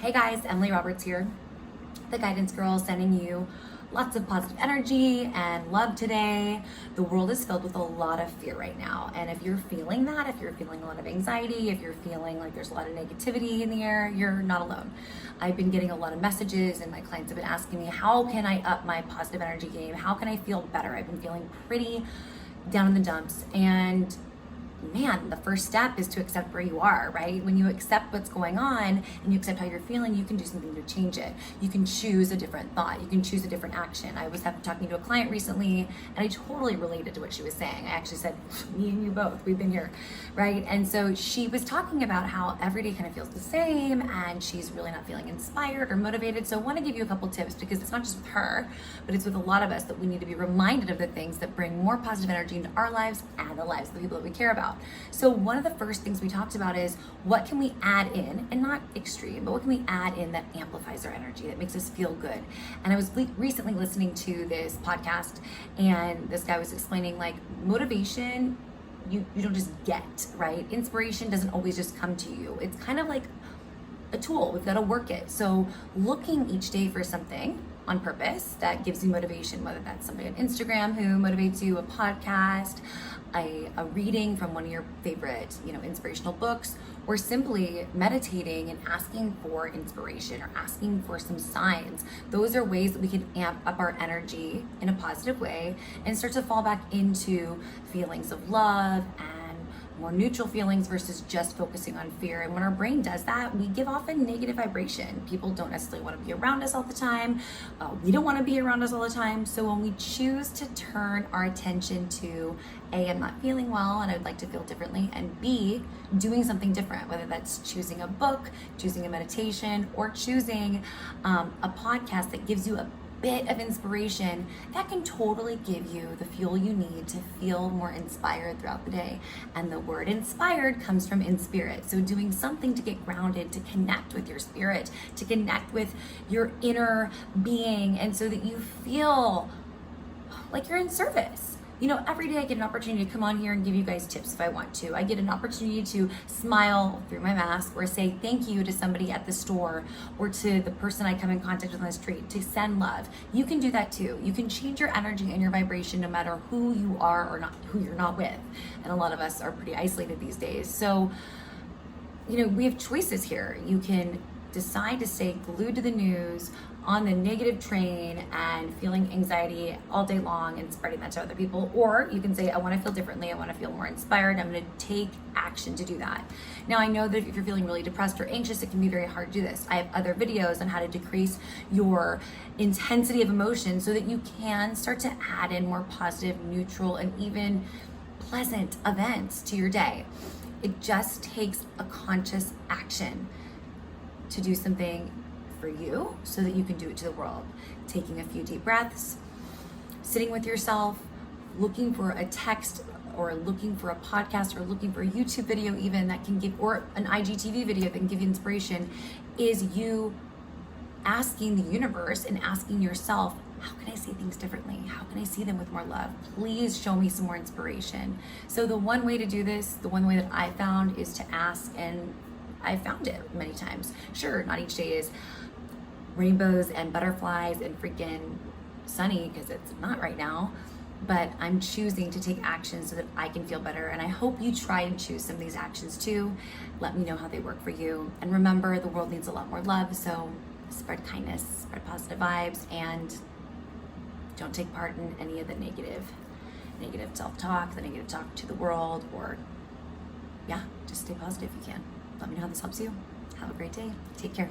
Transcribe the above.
Hey guys, Emily Roberts here, the guidance girl, sending you lots of positive energy and love today. The world is filled with a lot of fear right now. And if you're feeling that, if you're feeling a lot of anxiety, if you're feeling like there's a lot of negativity in the air, you're not alone. I've been getting a lot of messages and my clients have been asking me, how can I up my positive energy game? How can I feel better? I've been feeling pretty down in the dumps. And man, the first step is to accept where you are, right? When you accept what's going on and you accept how you're feeling, you can do something to change it. You can choose a different thought. You can choose a different action. I was talking to a client recently and I totally related to what she was saying. I actually said, me and you both, we've been here, right? And so she was talking about how every day kind of feels the same and she's really not feeling inspired or motivated. So I want to give you a couple tips because it's not just with her, but it's with a lot of us that we need to be reminded of the things that bring more positive energy into our lives and the lives of the people that we care about. So one of the first things we talked about is what can we add in, and not extreme, but what can we add in that amplifies our energy, that makes us feel good. And I was recently listening to this podcast and this guy was explaining like motivation, you don't just get, right? Inspiration doesn't always just come to you. It's kind of like a tool, we've got to work it. So looking each day for something on purpose that gives you motivation, whether that's somebody on Instagram who motivates you, a podcast, a reading from one of your favorite, inspirational books, or simply meditating and asking for inspiration or asking for some signs. Those are ways that we can amp up our energy in a positive way and start to fall back into feelings of love and more neutral feelings versus just focusing on fear. And when our brain does that, we give off a negative vibration. People don't necessarily want to be around us all the time. We don't want to be around us all the time. So when we choose to turn our attention to A, I'm not feeling well and I would like to feel differently, and B, doing something different, whether that's choosing a book, choosing a meditation, or choosing a podcast that gives you a bit of inspiration, that can totally give you the fuel you need to feel more inspired throughout the day. And the word inspired comes from in spirit. So doing something to get grounded, to connect with your spirit, to connect with your inner being, and so that you feel like you're in service. Every day I get an opportunity to come on here and give you guys tips if I want to. I get an opportunity to smile through my mask or say thank you to somebody at the store or to the person I come in contact with on the street, to send love. You can do that too. You can change your energy and your vibration no matter who you are or not, who you're not with. And a lot of us are pretty isolated these days. So, we have choices here. You can decide to stay glued to the news, on the negative train and feeling anxiety all day long and spreading that to other people. Or you can say, I want to feel differently. I want to feel more inspired. I'm going to take action to do that. Now, I know that if you're feeling really depressed or anxious, it can be very hard to do this. I have other videos on how to decrease your intensity of emotion so that you can start to add in more positive, neutral, and even pleasant events to your day. It just takes a conscious action to do something for you so that you can do it to the world. Taking a few deep breaths, sitting with yourself, looking for a text or looking for a podcast or looking for a YouTube video even that can give, or an IGTV video that can give you inspiration, is you asking the universe and asking yourself, how can I see things differently? How can I see them with more love? Please show me some more inspiration. So the one way to do this, the one way that I found, is to ask, and I found it many times. Sure, not each day is rainbows and butterflies and freaking sunny, because it's not right now, but I'm choosing to take action so that I can feel better. And I hope you try and choose some of these actions too. Let me know how they work for you. And remember, the world needs a lot more love, so spread kindness, spread positive vibes, and don't take part in any of the negative self-talk, the negative talk to the world, or just stay positive if you can. Let me know how this helps you. Have a great day. Take care.